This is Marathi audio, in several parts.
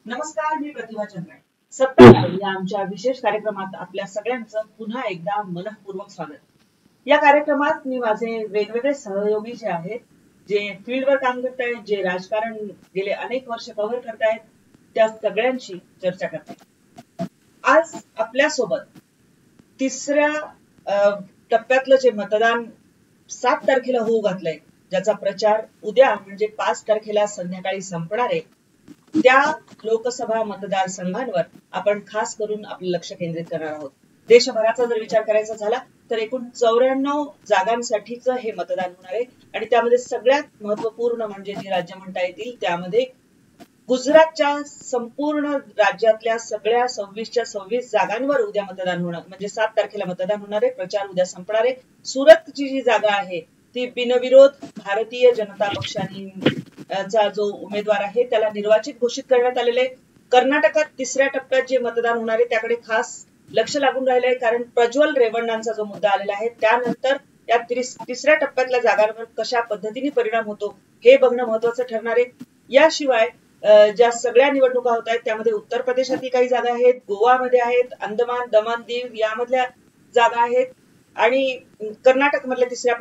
नमस्कार, मी प्रतिभा चंद्रे. सत्ता या आमच्या विशेष कार्यक्रमात आपल्या सगळ्यांचं पुन्हा एकदा मनःपूर्वक स्वागत. या कार्यक्रमात मी माझे वेगवेगळे सहयोगी जे आहेत, जे फील्डवर काम करतायत, जे राजकारण गेले अनेक वर्ष कव्हर करतायत, त्या सगळ्यांशी चर्चा करते. आज आपल्यासोबत तिसऱ्या टप्प्यातलं जे मतदान 7 तारखेला होऊ घातलंय, ज्याचा प्रचार उद्या म्हणजे 5 तारखेला संध्याकाळी संपणार आहे, त्या लोकसभा मतदारसंघांवर आपण खास करून आपलं लक्ष केंद्रित करणार आहोत. देशभराचा जर विचार करायचा झाला तर एकूण 94 जागांसाठीचं हे मतदान होणार आहे आणि त्यामध्ये सगळ्यात महत्वपूर्ण म्हणजे जी राज्य म्हणता येतील त्यामध्ये गुजरातच्या संपूर्ण राज्यातल्या सगळ्या 26च्या 26 जागांवर उद्या मतदान होणार, म्हणजे 7 तारखेला मतदान होणार आहे. प्रचार उद्या संपणार आहे. सुरतची जी जागा आहे ती बिनविरोध भारतीय जनता पक्षाने चा जो उमेदवार आहे त्याला निर्वाचित घोषित करण्यात आलेले. कर्नाटकात तिसऱ्या टप्प्यात जे मतदान होणार आहे त्याकडे खास लक्ष लागून राहिलं आहे, कारण प्रज्वल रेवण्णांचा जो मुद्दा आलेला आहे त्यानंतर या तिसऱ्या टप्प्यातल्या जागांवर कशा पद्धतीने परिणाम होतो हे बघणं महत्वाचं ठरणार आहे. याशिवाय ज्या सगळ्या निवडणुका होत आहेत त्यामध्ये उत्तर प्रदेशातली काही जागा आहेत, गोवामध्ये आहेत, अंदमान दमन दीव यामधल्या जागा आहेत आणि कर्नाटक मधल्या तिसऱ्या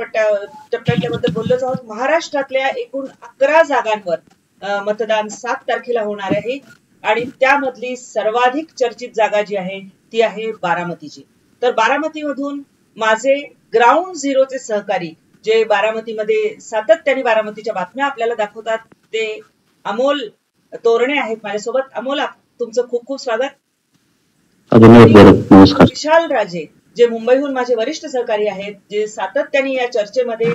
टप्प्याबद्दल बोललोच आहोत. महाराष्ट्रातल्या एकूण 11 जागांवर मतदान 7 तारखेला होणार आहे आणि त्यामधली सर्वाधिक चर्चित जागा जी आहे ती आहे बारामतीची. तर बारामतीमधून माझे ग्राउंड झिरोचे सहकारी जे बारामतीमध्ये सातत्याने बारामतीच्या बातम्या आपल्याला दाखवतात ते अमोल तोरणे आहेत माझ्यासोबत. अमोल, तुमचं खूप खूप स्वागत. नमस्कार. विशाल राजे जे मुंबईहून माझे वरिष्ठ सहकारी आहेत, जे सातत्याने या चर्चेमध्ये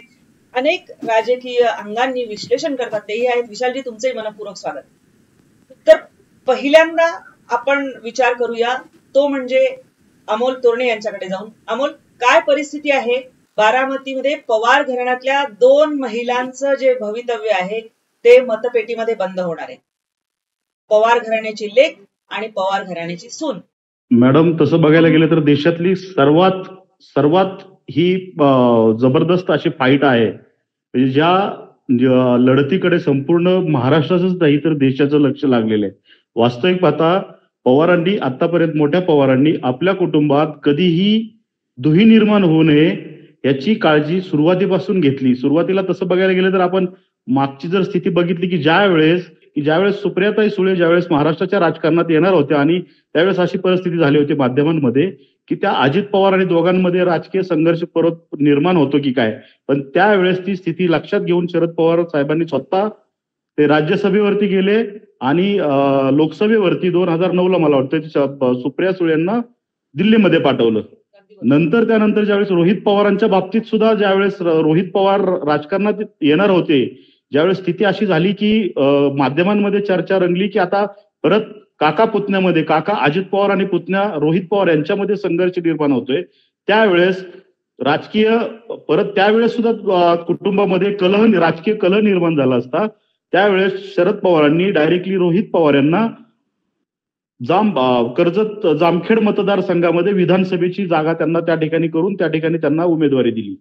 अनेक राजकीय अंगांनी विश्लेषण करतात, तेही आहेत. विशालजी, तुमचंही मनपूर्वक स्वागत. तर पहिल्यांदा आपण विचार करूया तो म्हणजे अमोल तोरणे यांच्याकडे जाऊन. अमोल, काय परिस्थिती आहे बारामतीमध्ये? पवार घराण्यातल्या 2 महिलांचं जे भवितव्य आहे ते मतपेटीमध्ये बंद होणार आहे. पवार घराण्याची लेक आणि पवार घराण्याची सून. मॅडम, तसं बघायला गेलं तर देशातली सर्वात ही जबरदस्त अशी फाईट आहे, म्हणजे ज्या लढतीकडे संपूर्ण महाराष्ट्राचंच नाही तर देशाचं लक्ष लागलेलं आहे. वास्तविक पाहता पवारांनी आतापर्यंत मोठ्या पवारांनी आपल्या कुटुंबात कधीही दुही निर्माण होऊ नये याची काळजी सुरुवातीपासून घेतली. सुरुवातीला तसं बघायला गेलं तर आपण मागची जर स्थिती बघितली की ज्यावेळेस सुप्रियाताई सुळे ज्यावेळेस महाराष्ट्राच्या राजकारणात येणार होत्या आणि त्यावेळेस अशी परिस्थिती झाली होती माध्यमांमध्ये की त्या अजित पवार आणि दोघांमध्ये राजकीय संघर्ष परत निर्माण होतो की काय, पण त्यावेळेस ती स्थिती लक्षात घेऊन शरद पवार साहेबांनी स्वतः ते राज्यसभेवरती गेले आणि लोकसभेवरती 2009ला मला वाटतं सुप्रिया सुळेंना दिल्लीमध्ये पाठवलं. त्यानंतर ज्यावेळेस रोहित पवारांच्या बाबतीत सुद्धा ज्यावेळेस रोहित पवार राजकारणात येणार होते, ज्यावेळेस स्थिती अशी झाली की माध्यमांमध्ये चर्चा रंगली की आता परत काका अजित पवार आणि पुतण्या रोहित पवार यांच्यामध्ये संघर्ष निर्माण होतोय, त्यावेळेस त्यावेळेस सुद्धा कुटुंबामध्ये राजकीय कलह निर्माण झाला असता. त्यावेळेस शरद पवारांनी डायरेक्टली रोहित पवार यांना कर्जत जामखेड मतदारसंघामध्ये विधानसभेची जागा त्यांना त्या ठिकाणी करून त्या ठिकाणी त्यांना उमेदवारी दिली.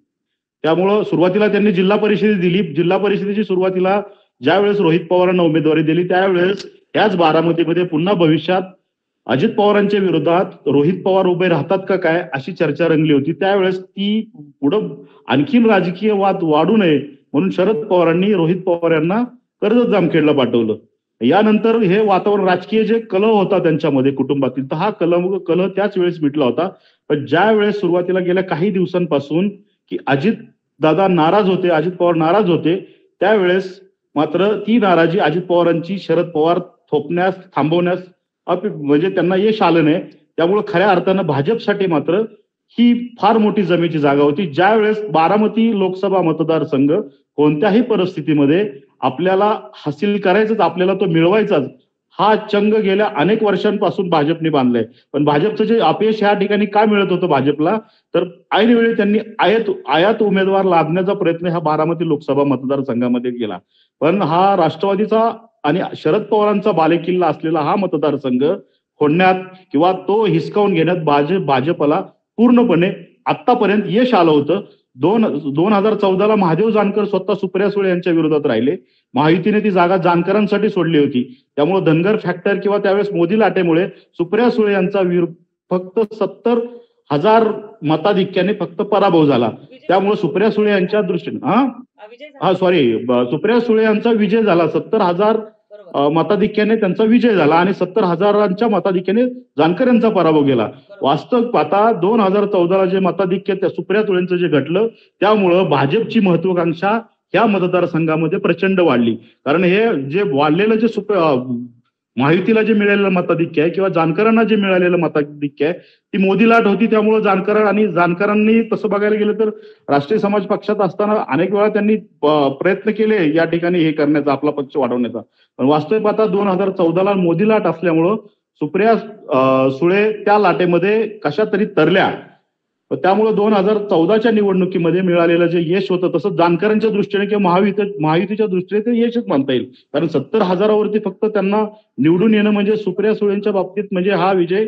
त्यामुळं सुरुवातीला त्यांनी जिल्हा परिषदेत दिली. जिल्हा परिषदेची सुरुवातीला ज्यावेळेस रोहित पवारांना उमेदवारी दिली त्यावेळेस याच बारामतीमध्ये पुन्हा भविष्यात अजित पवारांच्या विरोधात रोहित पवार उभे राहतात का काय अशी चर्चा रंगली होती. त्यावेळेस ती पुढं आणखीन राजकीय वाद वाढू नये म्हणून शरद पवारांनी रोहित पवार यांना कर्जत जामखेडला पाठवलं. यानंतर हे वातावरण राजकीय जे कलह होता त्यांच्यामध्ये कुटुंबातील, तर हा कलह त्याच वेळेस मिटला होता. पण ज्या वेळेस सुरुवातीला गेल्या काही दिवसांपासून की अजित पवार नाराज होते, त्यावेळेस मात्र ती नाराजी अजित पवारांची शरद पवार थांबवण्यास म्हणजे त्यांना यश आलं नाही. त्यामुळे खऱ्या अर्थानं भाजपसाठी मात्र ही फार मोठी जमेची जागा होती. ज्यावेळेस बारामती लोकसभा मतदारसंघ कोणत्याही परिस्थितीमध्ये आपल्याला हासिल करायचाच, आपल्याला तो मिळवायचाच, हा चंग गेल्या अनेक वर्षांपासून भाजपने बांधलाय. पण भाजपचं जे अपयश ह्या ठिकाणी काय मिळत होतं भाजपला, तर ऐन वेळी त्यांनी आयात उमेदवार लादण्याचा प्रयत्न ह्या बारामती लोकसभा मतदारसंघामध्ये केला. पण हा राष्ट्रवादीचा आणि शरद पवारांचा बालेकिल्ला असलेला हा मतदारसंघ फोडण्यात किंवा तो हिसकावून घेण्यात भाजपला पूर्णपणे आतापर्यंत यश आलं होतं. 2014ला महादेव जानकर स्वतः सुप्रिया सुळे यांच्या विरोधात राहिले. महायुतीने ती जागा जानकरांसाठी सोडली होती. त्यामुळे धनगर फॅक्टर किंवा त्यावेळेस मोदी लाटेमुळे सुप्रिया सुळे यांचा फक्त 70,000 मताधिक्याने फक्त पराभव झाला. त्यामुळे सुप्रिया सुळे यांच्या दृष्टीने सुप्रिया सुळे यांचा विजय झाला. 70,000 मताधिक्याने त्यांचा विजय झाला आणि 70,000च्या मताधिक्याने जानकर यांचा पराभव केला. वास्तव पाहता 2014ला जे मताधिक्य त्या सुप्रिया सुळेंचं जे घटलं त्यामुळं भाजपची महत्वाकांक्षा या मतदारसंघामध्ये प्रचंड वाढली. कारण हे जे वाढलेलं जे महायुतीला जे मिळालेलं मताधिक्य आहे किंवा जानकरांना जे मिळालेलं मताधिक्य आहे ती मोदी लाट होती. त्यामुळे जानकरांनी तसं बघायला गेलं तर राष्ट्रीय समाज पक्षात असताना अनेक वेळा त्यांनी प्रयत्न केले या ठिकाणी हे करण्याचा, आपला पक्ष वाढवण्याचा. पण वास्तविक पाहता 2014ला मोदी लाट असल्यामुळं सुप्रिया सुळे त्या लाटेमध्ये कशा तरी तरल्या. त्यामुळे 2014च्या निवडणुकीमध्ये मिळालेलं जे यश होतं तसं जानकरांच्या दृष्टीने किंवा महायुतीच्या दृष्टीने ते यशच मानता येईल. कारण 70,000वरती फक्त त्यांना निवडून येणं म्हणजे सुप्रिया सुळेंच्या बाबतीत म्हणजे हा विजय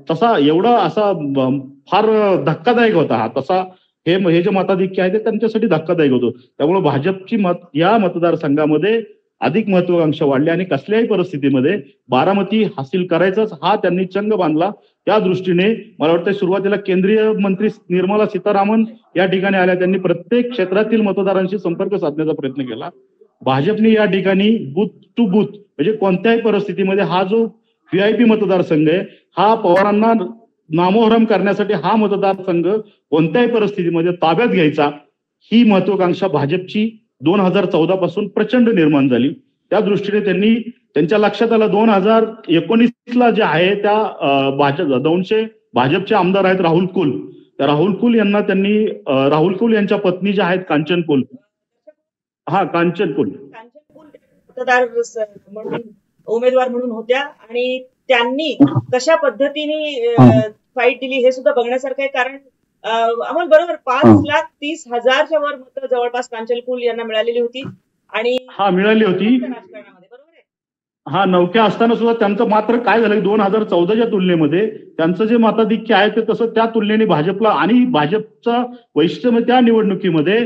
तसा एवढा असा फार धक्कादायक होता. हा तसा हे जे मताधिक्य आहे ते त्यांच्यासाठी धक्कादायक होतं. त्यामुळे भाजपची या मतदारसंघामध्ये अधिक महत्वाकांक्षा वाढली आणि कसल्याही परिस्थितीमध्ये बारामती हासिल करायचाच हा त्यांनी चंग बांधला. त्या दृष्टीने मला वाटतं सुरुवातीला केंद्रीय मंत्री निर्मला सीतारामन या ठिकाणी आल्या. त्यांनी प्रत्येक क्षेत्रातील मतदारांशी संपर्क साधण्याचा प्रयत्न केला. भाजपने या ठिकाणी बूथ टू बूथ म्हणजे कोणत्याही परिस्थितीमध्ये हा जो VIP मतदारसंघ आहे हा पवारांना नामोहरम करण्यासाठी हा मतदारसंघ कोणत्याही परिस्थितीमध्ये ताब्यात घ्यायचा ही महत्वाकांक्षा भाजपची 2014 पासून प्रचंड निर्माण झाली. त्या दृष्टीने त्यांनी त्यांच्या लक्षात आलं 2019ला जे आहे त्या भाजपचे आमदार आहेत राहुल कुल. त्या राहुल कुल यांना त्यांनी राहुल कुल यांच्या पत्नी ज्या आहेत कांचन कुल कांचन कुल मतदार म्हणून उमेदवार म्हणून होत्या आणि त्यांनी कशा पद्धतीने फाईट दिली हे सुद्धा बघण्यासारखं आहे. कारण अमोल बरोबर 5,30,000च्या वर मतं जवळपास कांचन कुल यांना मिळालेली होती आणि मिळाली होती राजकारणामध्ये. बरोबर आहे. नवख्या असताना सुद्धा त्यांचं मात्र काय झालं 2014च्या तुलनेमध्ये त्यांचं जे मताधिक्य आहे ते तसं त्या तुलनेने भाजपला आणि भाजपचा वैशिष्ट्य त्या निवडणुकीमध्ये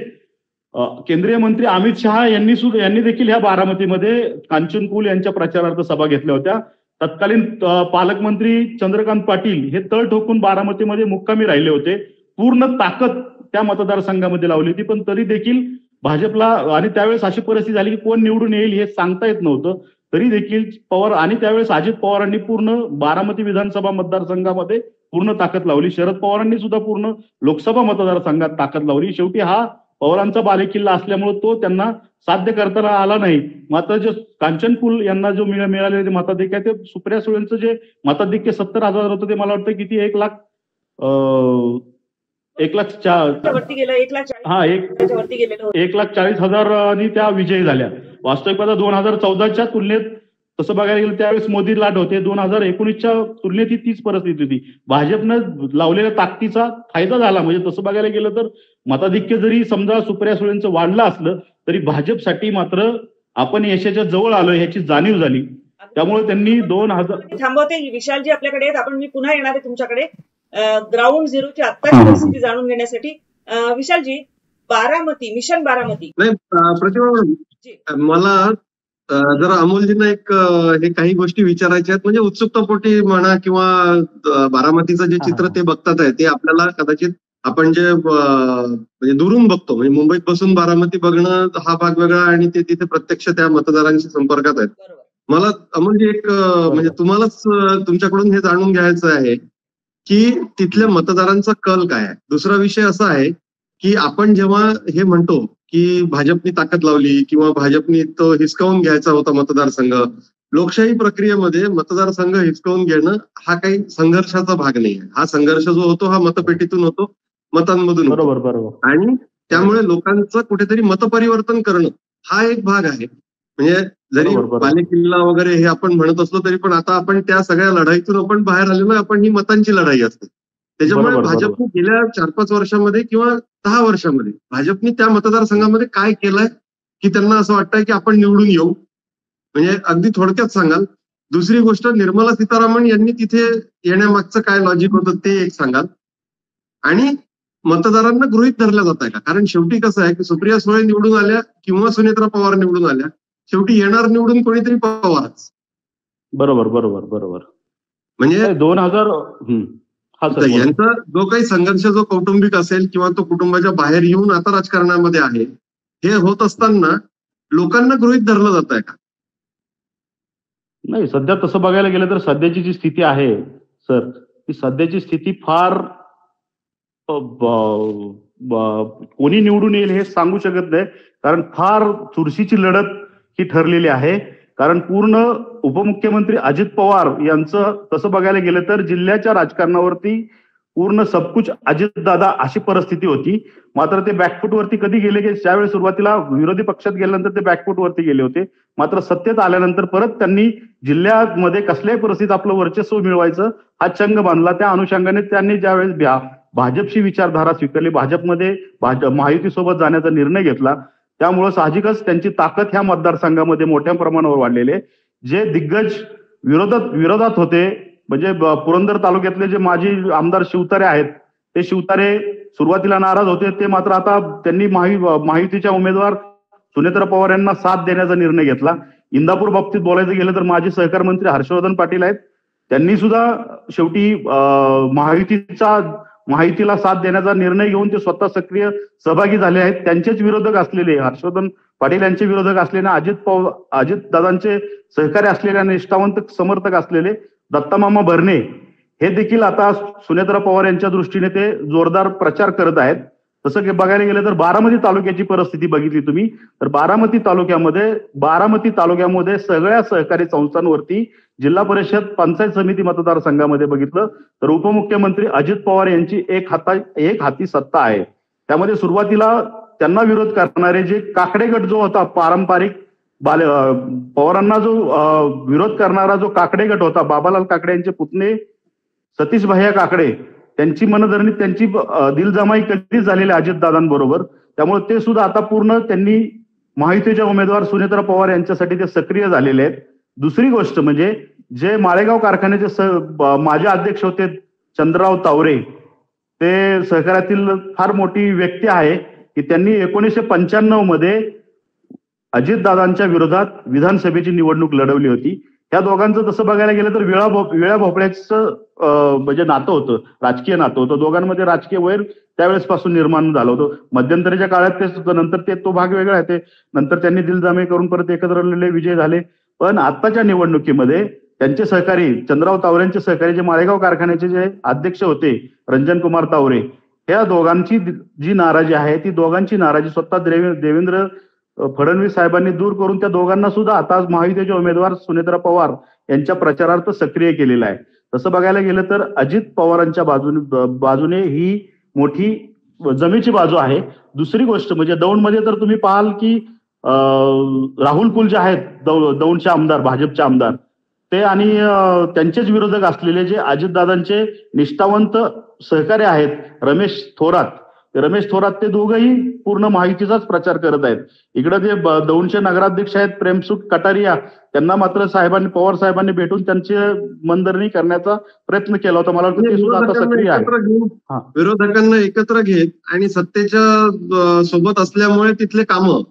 केंद्रीय मंत्री अमित शहा यांनी देखील ह्या बारामतीमध्ये कांचन कुल यांच्या प्रचारार्थ सभा घेतल्या होत्या. तत्कालीन पालकमंत्री चंद्रकांत पाटील हे तळ ठोकून बारामतीमध्ये मुक्कामी राहिले होते. पूर्ण ताकद त्या मतदारसंघामध्ये लावली होती. पण तरी देखील भाजपला आणि त्यावेळेस अशी परिस्थिती झाली की कोण निवडून येईल हे सांगता येत नव्हतं. तरी देखील पवार आणि त्यावेळेस अजित पवारांनी पूर्ण बारामती विधानसभा मतदारसंघामध्ये पूर्ण ताकद लावली. शरद पवारांनी सुद्धा पूर्ण लोकसभा मतदारसंघात ताकद लावली. शेवटी हा पवारांचा बालेकिल्ला असल्यामुळे तो त्यांना साध्य करता आला नाही. मात्र जे कांचन कुल यांना जो मिळालेले मताधिक्य ते सुप्रिया सुळेंचं जे मताधिक्य 70,000 होतं ते मला वाटतं किती 1,40,000 त्या विजयी झाल्या. वास्तविक पाहता 2014च्या तुलनेत तसं बघायला गेलं त्यावेळेस मोदी लाट होते. 2019च्या तुलनेत ही तीच परिस्थिती होती. भाजपनं लावलेल्या ताकदीचा फायदा झाला. म्हणजे तसं बघायला गेलं तर मताधिक्य जरी समजा सुप्रिया सुळेंचं वाढलं असलं तरी भाजपसाठी मात्र आपण यशाच्या जवळ आलोय ह्याची जाणीव झाली. त्यामुळे त्यांनी 2000 थांबवते. विशालजी आपल्याकडे आहेत. मी पुन्हा येणार आहे तुमच्याकडे ग्राउंड झिरोची आत्ताची परिस्थिती जाणून घेण्यासाठी. विशालजी, बारामती मिशन बारामती प्रतिभा मला जरा अमोलजींना हे काही गोष्टी विचारायच्या आहेत. म्हणजे उत्सुकतापोटी म्हणा किंवा बारामतीचं जे चित्र ते बघतात आहे ते आपल्याला कदाचित आपण जे म्हणजे दुरून बघतो म्हणजे मुंबईत बसून बारामती बघणं हा भाग वेगळा आणि ते तिथे प्रत्यक्ष त्या मतदारांशी संपर्कात आहेत. मला अमोलजी म्हणजे तुम्हालाच तुमच्याकडून हे जाणून घ्यायचं आहे की तिथल्या मतदारांचा कल काय आहे. दुसरा विषय असा आहे की आपण जेव्हा हे म्हणतो की भाजपनी ताकद लावली किंवा भाजपनी तो हिसकावून घ्यायचा होता मतदारसंघ, लोकशाही प्रक्रियेमध्ये मतदारसंघ हिसकावून घेणं हा काही संघर्षाचा भाग नाही आहे. हा संघर्ष जो होतो हा मतपेटीतून होतो, मतांमधून होतो. बरोबर. आणि त्यामुळे लोकांचं कुठेतरी मतपरिवर्तन करणं हा एक भाग आहे. म्हणजे जरी बालेकिल्ला वगैरे हे आपण म्हणत असलो तरी पण आता आपण त्या सगळ्या लढाईतून आपण बाहेर आलो ना. आपण ही मतांची लढाई असते. त्याच्यामुळे भाजपने गेल्या 4-5 वर्षामध्ये किंवा 10 वर्षामध्ये भाजपने त्या मतदारसंघामध्ये काय केलंय की त्यांना असं वाटतंय की आपण निवडून येऊ. म्हणजे अगदी थोडक्यात सांगाल. दुसरी गोष्ट, निर्मला सीतारामन यांनी तिथे येण्यामागचं काय लॉजिक होतं ते एक सांगाल. आणि मतदारांना गृहीत धरलं जात आहे का? कारण शेवटी कसं आहे की सुप्रिया सुळे निवडून आल्या किंवा सुनेत्रा पवार निवडून आल्या, शेवटी येणार निवडून कोणीतरी पवारच. बरोबर बरोबर बरोबर. म्हणजे 2000 हा सर बोला. यांचा जो काही संघर्ष जो कौटुंबिक असेल किंवा तो कुटुंबाच्या बाहेर येऊन आता राजकारणामध्ये आहे, हे होत असताना लोकांना गृहीत धरलं जात आहे का? नाही, सध्या तसं बघायला गेलं तर सध्याची जी स्थिती आहे सर, ती सध्याची स्थिती फार कोणी निवडून येईल हे सांगू शकत नाही, कारण फार चुरशीची लढत ही ठरलेली आहे. कारण पूर्ण उपमुख्यमंत्री अजित पवार यांचं तसं बघायला गेलं तर जिल्ह्याच्या राजकारणावरती पूर्ण सबकुच अजितदादा अशी परिस्थिती होती. मात्र ते बॅकफूटवरती कधी गेले की ज्यावेळी सुरुवातीला विरोधी पक्षात गेल्यानंतर ते बॅकफूटवरती गेले होते. मात्र सत्तेत आल्यानंतर परत त्यांनी जिल्ह्यामध्ये कसल्याही परिस्थितीत आपलं वर्चस्व मिळवायचं हा चंग बांधला. त्या अनुषंगाने त्यांनी ज्यावेळेस भाजपची विचारधारा स्वीकारली, भाजपमध्ये महायुतीसोबत जाण्याचा निर्णय घेतला, त्यामुळे साहजिकच त्यांची ताकद ह्या मतदारसंघामध्ये मोठ्या प्रमाणावर वाढलेली आहे. जे दिग्गज विरोधात होते, म्हणजे पुरंदर तालुक्यातले जे माजी आमदार शिवतारे आहेत, ते शिवतारे सुरुवातीला नाराज होते, ते मात्र आता त्यांनी महायुतीच्या उमेदवार सुनेत्रा पवार यांना साथ देण्याचा निर्णय घेतला. इंदापूर बाबतीत बोलायचं गेलं तर माजी सहकार मंत्री हर्षवर्धन पाटील आहेत, त्यांनी सुद्धा शेवटी महायुतीला साथ देण्याचा निर्णय घेऊन ते स्वतः सक्रिय सहभागी झाले आहेत. त्यांचेच विरोधक असलेले हर्षवर्धन पाटील यांचे विरोधक असलेले अजित दादांचे सहकारी असलेले निष्ठावंत समर्थक असलेले दत्तामामा भरणे हे देखील आता सुनेत्रा पवार यांच्या दृष्टीने ते जोरदार प्रचार करत आहेत. तसं बघायला गेलं तर बारामती तालुक्याची परिस्थिती बघितली तुम्ही तर बारामती तालुक्यामध्ये सगळ्या सहकारी संस्थांवरती जिल्हा परिषद पंचायत समिती मतदारसंघामध्ये बघितलं तर उपमुख्यमंत्री अजित पवार यांची एक हाती सत्ता आहे. त्यामध्ये सुरुवातीला त्यांना विरोध करणारे जे काकडे गट जो होता, पारंपरिक पवारांना जो विरोध करणारा जो काकडे गट होता, बाबालाल काकडे यांचे पुतणे सतीश भैया काकडे, त्यांची मनधरणी, त्यांची दिलजमाई कधीच झालेली अजितदादांबरोबर. त्यामुळे ते सुद्धा आता पूर्ण त्यांनी महायुतीच्या उमेदवार सुनेत्रा पवार यांच्यासाठी ते सक्रिय झालेले आहेत. दुसरी गोष्ट म्हणजे जे माळेगाव कारखान्याचे माजी अध्यक्ष होते चंद्रराव तावरे, ते सहकार्यातील फार मोठी व्यक्ती आहे की त्यांनी 1995 मध्ये अजितदादांच्या विरोधात विधानसभेची निवडणूक लढवली होती. या दोघांचं तसं बघायला गेलं तर वेळा भोपळ्याचं म्हणजे नातं होतं, राजकीय नातं होतं. दोघांमध्ये राजकीय वैर त्यावेळेस पासून निर्माण झालं होतं. मध्यंतरीच्या काळात ते नंतर तो भाग वेगळा आहे, ते नंतर त्यांनी दिलजामे करून परत एकत्र आलेले विजय झाले. पण आताच्या निवडणुकीमध्ये त्यांचे सहकारी चंद्रराव तावरेंचे सहकारी जे माळेगाव कारखान्याचे जे अध्यक्ष होते रंजन कुमार तावरे, या दोघांची जी नाराजी आहे ती दोघांची नाराजी स्वतः देवेंद्र फडणवीस साहेबांनी दूर करून त्या दोघांना सुद्धा आता महायुतीचे उमेदवार सुनेत्रा पवार यांच्या प्रचारार्थ सक्रिय केलेला आहे. तसं बघायला गेलं तर अजित पवारांच्या बाजूने ही मोठी जमेची बाजू आहे. दुसरी गोष्ट म्हणजे दौंडमध्ये तर तुम्ही पाहाल की राहुल कुल जे आहेत दौंडचे आमदार, भाजपचे आमदार, ते आणि त्यांचेच विरोधक असलेले जे अजितदादांचे निष्ठावंत सहकारी आहेत रमेश थोरात, ते दोघंही पूर्ण महायुतीचाच प्रचार करत आहेत. इकडे जे दौंडचे नगराध्यक्ष आहेत प्रेमसुख कटारिया, त्यांना मात्र पवार साहेबांनी भेटून त्यांची मनधरणी करण्याचा प्रयत्न केला होता. मला वाटतं ते सुद्धा आता सक्रिय आहे. विरोधकांना एकत्र घेत आणि सत्तेच्या सोबत असल्यामुळे तिथले कामं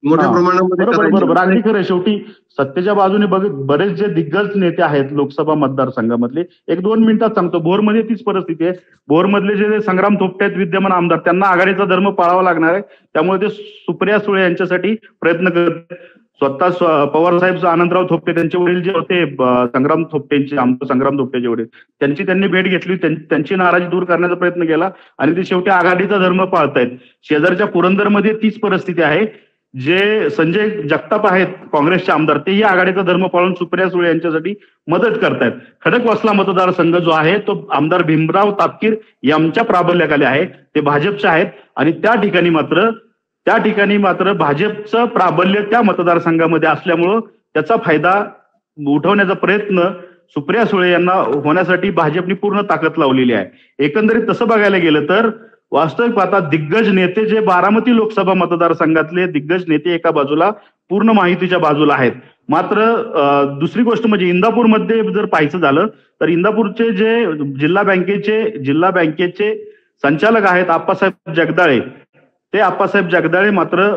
मोठ्या प्रमाणामध्ये बरोबर अगदी खरं. शेवटी सत्तेच्या बाजूने बरेच जे दिग्गज नेते आहेत लोकसभा मतदारसंघामधले, 1-2 मिनिटात सांगतो. भोरमध्ये तीच परिस्थिती आहे. भोरमधले जे संग्राम थोपटे आहेत विद्यमान आमदार, त्यांना आघाडीचा धर्म पाळावा लागणार आहे. त्यामुळे ते सुप्रिया सुळे यांच्यासाठी प्रयत्न करत स्वतः पवार साहेब आनंदराव थोपटे, त्यांचे वडील जे होते संग्राम थोपटेचे वडील, त्यांनी भेट घेतली, त्यांची नाराजी दूर करण्याचा प्रयत्न केला आणि ते शेवटी आघाडीचा धर्म पाळतायत. शेजारच्या पुरंदरमध्ये तीच परिस्थिती आहे. जे संजय जगताप आहेत काँग्रेसचे आमदार, तेही आघाडीचा धर्म पाळून सुप्रिया सुळे यांच्यासाठी मदत करतायत. खडकवासला मतदारसंघ जो आहे तो आमदार भीमराव तापकीर यांच्या प्राबल्याखाली आहे, ते भाजपचे आहेत आणि त्या ठिकाणी मात्र भाजपचं प्राबल्य त्या मतदारसंघामध्ये असल्यामुळं त्याचा फायदा उठवण्याचा प्रयत्न सुप्रिया सुळे यांना होण्यासाठी भाजपने पूर्ण ताकद लावलेली आहे. एकंदरीत तसं बघायला गेलं तर वास्तविक पाहता दिग्गज नेते जे बारामती लोकसभा मतदारसंघातले दिग्गज नेते एका बाजूला पूर्ण माहितीच्या बाजूला आहेत. मात्र दुसरी गोष्ट म्हणजे इंदापूरमध्ये जर पाहायचं झालं तर इंदापूरचे जे जिल्हा बँकेचे संचालक आहेत आप्पासाहेब जगदाळे, ते आप्पासाहेब जगदाळे मात्र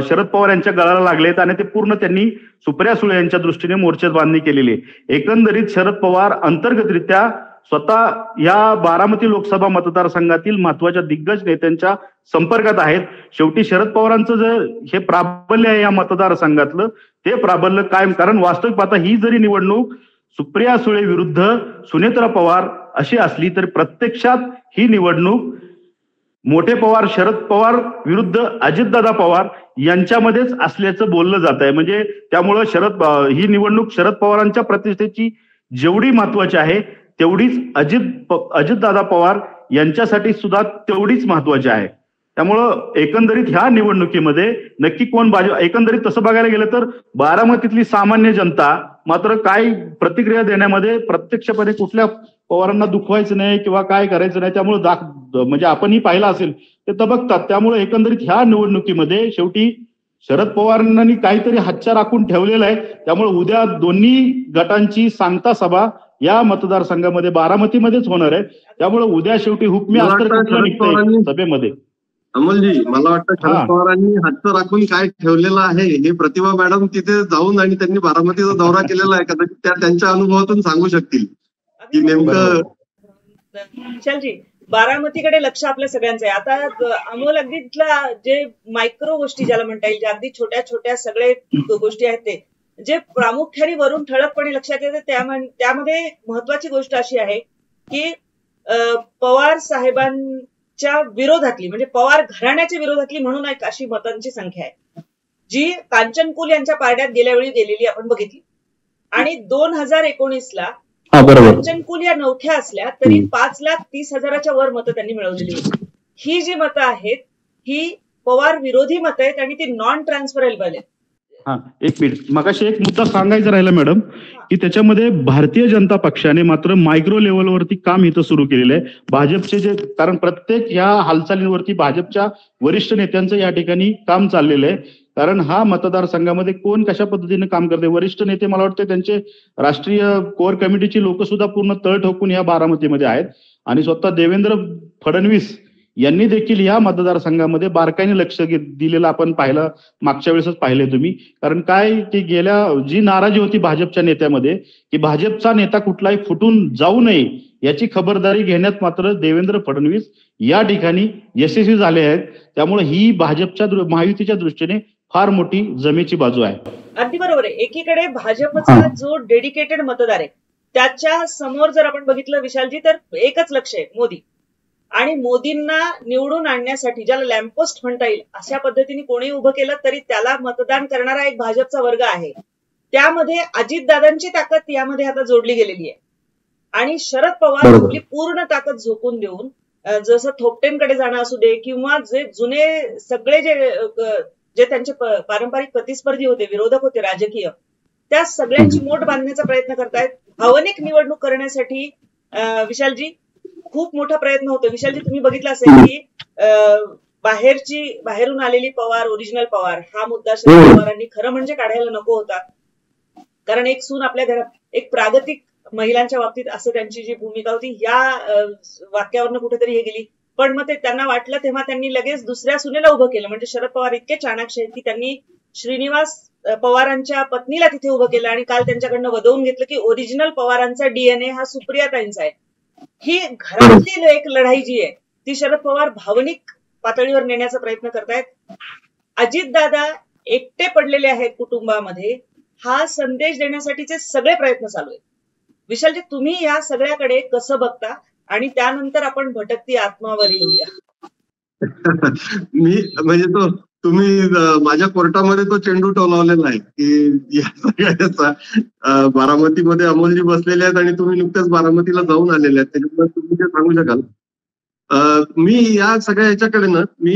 शरद पवार यांच्या गळाला लागलेत आणि ते पूर्ण त्यांनी सुप्रिया सुळे यांच्या दृष्टीने मोर्चात बांधणी केलेली आहे. एकंदरीत शरद पवार अंतर्गतरित्या स्वतः या बारामती लोकसभा मतदारसंघातील महत्वाच्या दिग्गज नेत्यांच्या संपर्कात आहेत. शेवटी शरद पवारांचं जे हे प्राबल्य आहे या मतदारसंघातलं, ते प्राबल्य कायम, कारण वास्तविक पाहता ही जरी निवडणूक सुप्रिया सुळे विरुद्ध सुनेत्रा पवार अशी असली तरी प्रत्यक्षात ही निवडणूक मोठे पवार शरद पवार विरुद्ध अजितदादा पवार यांच्यामध्येच असल्याचं बोललं जात आहे. म्हणजे त्यामुळं ही निवडणूक शरद पवारांच्या प्रतिष्ठेची जेवढी महत्वाची आहे तेवढीच अजितदादा पवार यांच्यासाठी सुद्धा तेवढीच महत्वाची आहे. त्यामुळं एकंदरीत ह्या निवडणुकीमध्ये नक्की कोण बाजू, एकंदरीत तसं बघायला गेलं तर बारामतीतली सामान्य जनता मात्र काय प्रतिक्रिया देण्यामध्ये प्रत्यक्षपणे कुठल्या पवारांना दुखवायचं नाही किंवा काय करायचं नाही, त्यामुळे म्हणजे आपणही पाहिलं असेल ते तर बघतात. त्यामुळे एकंदरीत ह्या निवडणुकीमध्ये शेवटी शरद पवारांनी काहीतरी हातच्या राखून ठेवलेला आहे. त्यामुळे उद्या दोन्ही गटांची सांगता सभा या मतदारसंघामध्ये बारामतीमध्येच होणार आहे. त्यामुळे उद्या शेवटी हुकमी असतं सभेमध्ये. अमोलजी, मला वाटतं शरद पवारांनी हातचं राखून काय ठेवलेलं आहे हे प्रतिभा मॅडम तिथे जाऊन आणि त्यांनी बारामतीचा दौरा केलेला आहे, कदाचित त्या त्यांच्या अनुभवातून सांगू शकतील की नेमकं. विशालजी, बारामतीकडे लक्ष आपल्या सगळ्यांचं आहे. आता अमोल अगदीतला जे मायक्रो गोष्टी ज्याला म्हणता येईल, ज्या अगदी छोट्या छोट्या सगळे गोष्टी आहेत, ते जे प्रामुख्याने वरून ठळकपणे लक्षात येते त्यामध्ये महत्वाची गोष्ट अशी आहे की पवार साहेबांच्या विरोधातली, म्हणजे पवार घराण्याच्या विरोधातली म्हणून एक अशी मतांची संख्या आहे जी कांचनकुल यांच्या पारड्यात गेल्या वेळी गेलेली आपण बघितली. आणि 2019ला कांचनकुल या नवख्या असल्या तरी 5,30,000च्या वर मतं त्यांनी मिळवलेली होती. ही जी मतं आहेत ही पवार विरोधी मतं आहेत आणि ती नॉन ट्रान्सफरेबल आहेत. एक मिनिट, मगाशी एक मुद्दा सांगायचा राहिला मॅडम, की त्याच्यामध्ये भारतीय जनता पक्षाने मात्र मायक्रो लेवलवरती काम इथं सुरू केलेलं आहे. भाजपचे जे, कारण प्रत्येक या हालचालींवरती भाजपच्या वरिष्ठ नेत्यांचं या ठिकाणी काम चाललेलं आहे. कारण हा मतदारसंघामध्ये कोण कशा पद्धतीने काम करते, वरिष्ठ नेते मला वाटतं त्यांचे राष्ट्रीय कोर कमिटीची लोक सुद्धा पूर्ण तळ ठोकून या बारामतीमध्ये आहेत. आणि स्वतः देवेंद्र फडणवीस यांनी देखील या मतदारसंघामध्ये बारकाईने लक्ष दिलेलं आपण पाहिलं, मागच्या वेळेसच पाहिले तुम्ही. कारण काय की गेल्या जी नाराजी होती भाजपच्या नेत्यामध्ये की भाजपचा नेता कुठलाही फुटून जाऊ नये याची खबरदारी घेण्यात मात्र देवेंद्र फडणवीस या ठिकाणी यशस्वी झाले आहेत. त्यामुळे ही भाजपच्या महायुतीच्या दृष्टीने फार मोठी जमेची बाजू आहे. अगदी बरोबर आहे. एकीकडे भाजपचा जो डेडिकेटेड मतदार आहे त्याच्या समोर जर आपण बघितलं विशालजी तर एकच लक्ष आहे, मोदी. आणि मोदींना निवडून आणण्यासाठी ज्याला लॅम्पपोस्ट म्हणता येईल अशा पद्धतीने कोणी उभं केलं तरी त्याला मतदान करणारा एक भाजपचा वर्ग आहे. त्यामध्ये अजितदादांची ताकद यामध्ये आता जोडली गेलेली आहे. आणि शरद पवार आपली पूर्ण ताकद झोकून देऊन, जसं थोपटेंकडे जाणं असू दे किंवा जे जुने सगळे जे त्यांचे पारंपरिक प्रतिस्पर्धी होते, विरोधक होते राजकीय, त्या सगळ्यांची मोठ बांधण्याचा प्रयत्न करतायत. भावनिक निवडणूक करण्यासाठी विशालजी खूप मोठा प्रयत्न होतो. विशालजी, तुम्ही बघितलं असेल की बाहेरून आलेली पवार, ओरिजिनल पवार हा मुद्दा शरद पवारांनी खरं म्हणजे काढायला नको होता. कारण एक सून आपल्या घरात, एक प्रागतिक महिलांच्या बाबतीत असं त्यांची जी भूमिका होती या वाक्यावरनं कुठेतरी हे गेली. पण मग ते त्यांना वाटलं तेव्हा त्यांनी लगेच दुसऱ्या सुनेला उभं केलं. म्हणजे शरद पवार इतके चाणाक्ष आहेत की त्यांनी श्रीनिवास पवारांच्या पत्नीला तिथे उभं केलं आणि काल त्यांच्याकडनं वदवून घेतलं की ओरिजिनल पवारांचा डीएनए हा सुप्रियाताईंचा आहे. ही घरातली एक लढाई जी आहे ती शरद पवार भावनिक पातळीवर नेण्याचा प्रयत्न करतायत. अजितदादा एकटे पडलेले आहेत कुटुंबामध्ये हा संदेश देण्यासाठीचे सगळे प्रयत्न चालू आहेत. विशालजी, तुम्ही या सगळ्याकडे कसं बघता आणि त्यानंतर आपण भटकती आत्मावर येऊया. मी म्हणजे तुम्ही माझ्या कोर्टामध्ये तो चेंडू टोलावलेला आहे की या सगळ्याचा बारामतीमध्ये अमोलजी बसलेले आहेत आणि तुम्ही नुकत्याच बारामतीला जाऊन आलेले आहेत, त्याच्यामुळे तुम्ही ते सांगू शकाल. मी या सगळ्या ह्याच्याकडे ना मी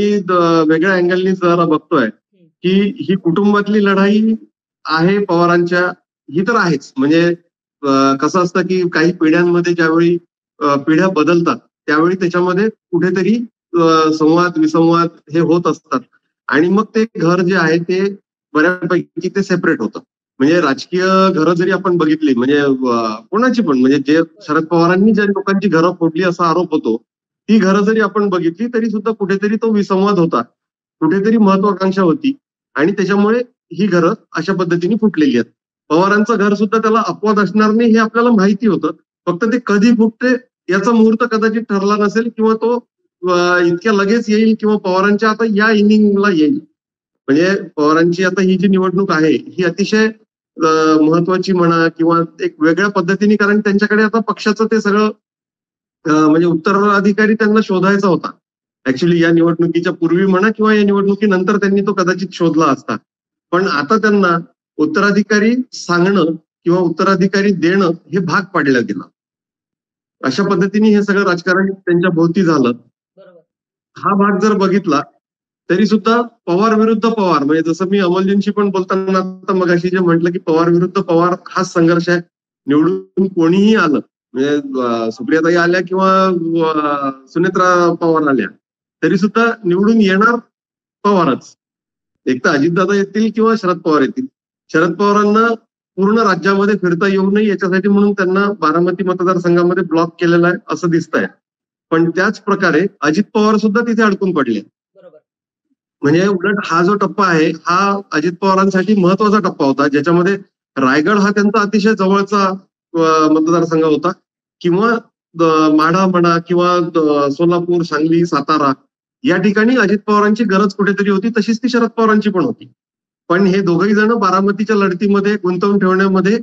वेगळ्या अँगलनी जरा बघतोय की ही कुटुंबातली लढाई आहे पवारांच्या, ही तर आहेच. म्हणजे कसं असतं की काही पिढ्यांमध्ये ज्यावेळी पिढ्या बदलतात त्यावेळी त्याच्यामध्ये कुठेतरी संवाद विसंवाद हे होत असतात आणि मग ते घर जे आहे ते बऱ्यापैकी ते सेपरेट होतं. म्हणजे राजकीय घरं जरी आपण बघितली, म्हणजे कोणाची पण, म्हणजे जे शरद पवारांनी ज्या लोकांची घरं फोडली असा आरोप होतो, ती घरं जरी आपण बघितली तरी सुद्धा कुठेतरी तो विसंवाद होता, कुठेतरी महत्वाकांक्षा होती आणि त्याच्यामुळे ही घरं अशा पद्धतीने फुटलेली आहेत. पवारांचं घर सुद्धा त्याला अपवाद असणार नाही हे आपल्याला माहिती होतं. फक्त ते कधी फुटते याचा मुहूर्त कदाचित ठरला नसेल किंवा तो इतक्या लगेच येईल किंवा पवारांच्या आता या इनिंगला येईल. म्हणजे पवारांची आता ही जी निवडणूक आहे ही अतिशय महत्वाची म्हणा किंवा एक वेगळ्या पद्धतीने, कारण त्यांच्याकडे आता पक्षाचं ते सगळं म्हणजे उत्तराधिकारी त्यांना शोधायचा होता. ऍक्च्युली या निवडणुकीच्या पूर्वी म्हणा किंवा या निवडणुकीनंतर त्यांनी तो कदाचित शोधला असता. पण आता त्यांना उत्तराधिकारी सांगणं किंवा उत्तराधिकारी देणं हे भाग पाडलं गेलं. अशा पद्धतीने हे सगळं राजकारण त्यांच्या भोवती झालं. हा भाग जर बघितला तरी सुद्धा पवार विरुद्ध पवार, म्हणजे जसं मी अमोलजींशी पण बोलताना आता मगाशी जे म्हटलं की पवार विरुद्ध पवार हाच संघर्ष आहे. निवडून कोणीही आलं, म्हणजे सुप्रियाताई आल्या किंवा सुनेत्रा पवार आल्या तरी सुद्धा निवडून येणार पवारच. एक तर अजितदादा येतील किंवा शरद पवार येतील. शरद पवारांना पूर्ण राज्यामध्ये फिरता येऊ नये याच्यासाठी म्हणून त्यांना बारामती मतदारसंघामध्ये ब्लॉक केलेला आहे असं दिसतंय. पण त्याच प्रकारे अजित पवार सुद्धा तिथे अडकून पडले. म्हणजे उलट हा जो टप्पा आहे हा अजित पवारांसाठी महत्वाचा टप्पा होता, ज्याच्यामध्ये रायगड हा त्यांचा अतिशय जवळचा मतदारसंघ होता किंवा माढा म्हणा किंवा सोलापूर, सांगली, सातारा या ठिकाणी अजित पवारांची गरज कुठेतरी होती, तशीच ती शरद पवारांची पण होती. पण हे दोघही जण बारामतीच्या लढतीमध्ये गुंतवून ठेवण्यामध्ये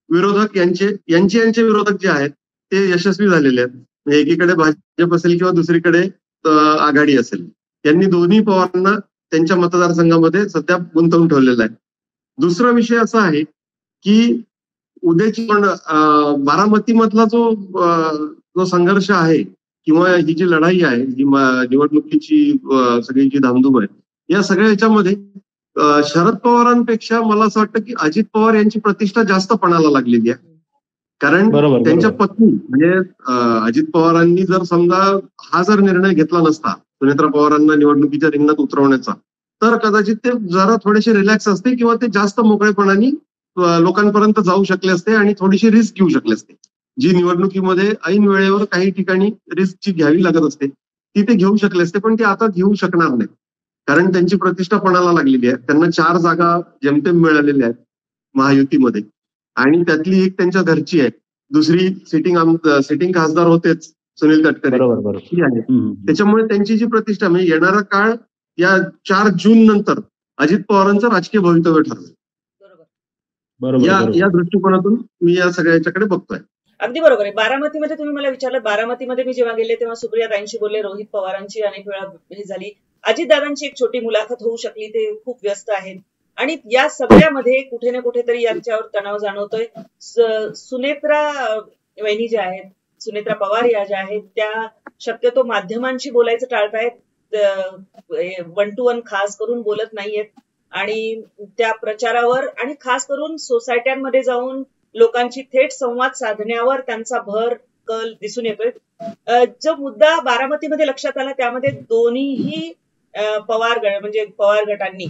विरोधक यांचे विरोधक जे आहेत ते यशस्वी झालेले आहेत. म्हणजे एकीकडे भाजप असेल किंवा दुसरीकडे आघाडी असेल, त्यांनी दोन्ही पवारांना त्यांच्या मतदारसंघामध्ये सध्या गुंतवून ठेवलेला आहे. दुसरा विषय असा आहे की उद्याची बारामतीमधला जो संघर्ष आहे किंवा ही जी लढाई आहे, ही निवडणुकीची सगळी जी धामधूम आहे, या सगळ्या ह्याच्यामध्ये शरद पवारांपेक्षा मला असं वाटतं की अजित पवार यांची प्रतिष्ठा जास्त पणाला लागलेली आहे. कारण त्यांच्या पत्नी म्हणजे अजित पवारांनी जर समजा हा जर निर्णय घेतला नसता सुनेत्रा पवारांना निवडणुकीच्या रिंगणात उतरवण्याचा, तर कदाचित ते जरा थोडेसे रिलॅक्स असते किंवा ते जास्त मोकळेपणाने लोकांपर्यंत जाऊ शकले असते आणि थोडीशी रिस्क घेऊ शकले असते. जी निवडणुकीमध्ये ऐन वेळेवर काही ठिकाणी रिस्कची घ्यावी लागत असते ती ते घेऊ शकले असते, पण ते आता घेऊ शकणार नाही. कारण त्यांची प्रतिष्ठा पणाला लागलेली आहे. त्यांना 4 जागा जेमतेम मिळालेल्या आहेत महायुतीमध्ये आणि त्यातली एक त्यांच्या घरची आहे. दुसरी सिटिंग खासदार होतेच सुनील तटकरे. त्याच्यामुळे त्यांची जी प्रतिष्ठा, म्हणजे येणारा काळ या 4 जून नंतर अजित पवारांचं राजकीय भवितव्य ठरलं. या दृष्टिकोनातून मी या सगळ्याच्याकडे बघतोय. अगदी बरोबर आहे. बारामतीमध्ये तुम्ही मला विचारलं, बारामतीमध्ये मी जेव्हा गेले तेव्हा सुप्रियाताईंशी बोलले, रोहित पवारांची अनेक वेळा ही झाली, अजितदादांची एक छोटी मुलाखत होऊ शकली, ते खूप व्यस्त आहेत. आणि या सगळ्यामध्ये कुठे ना कुठेतरी यांच्यावर तणाव जाणवतोय. सुनेत्रा वहिनी ज्या आहेत, सुनेत्रा पवार या ज्या आहेत, त्या शक्यतो माध्यमांशी बोलायचं टाळतायत, 1 to 1 खास करून बोलत नाहीयेत आणि त्या प्रचारावर आणि खास करून सोसायट्यांमध्ये जाऊन लोकांची थेट संवाद साधण्यावर त्यांचा भर कल दिसून येतोय. जो मुद्दा बारामतीमध्ये लक्षात आला त्यामध्ये दोन्हीही पवार गटांनी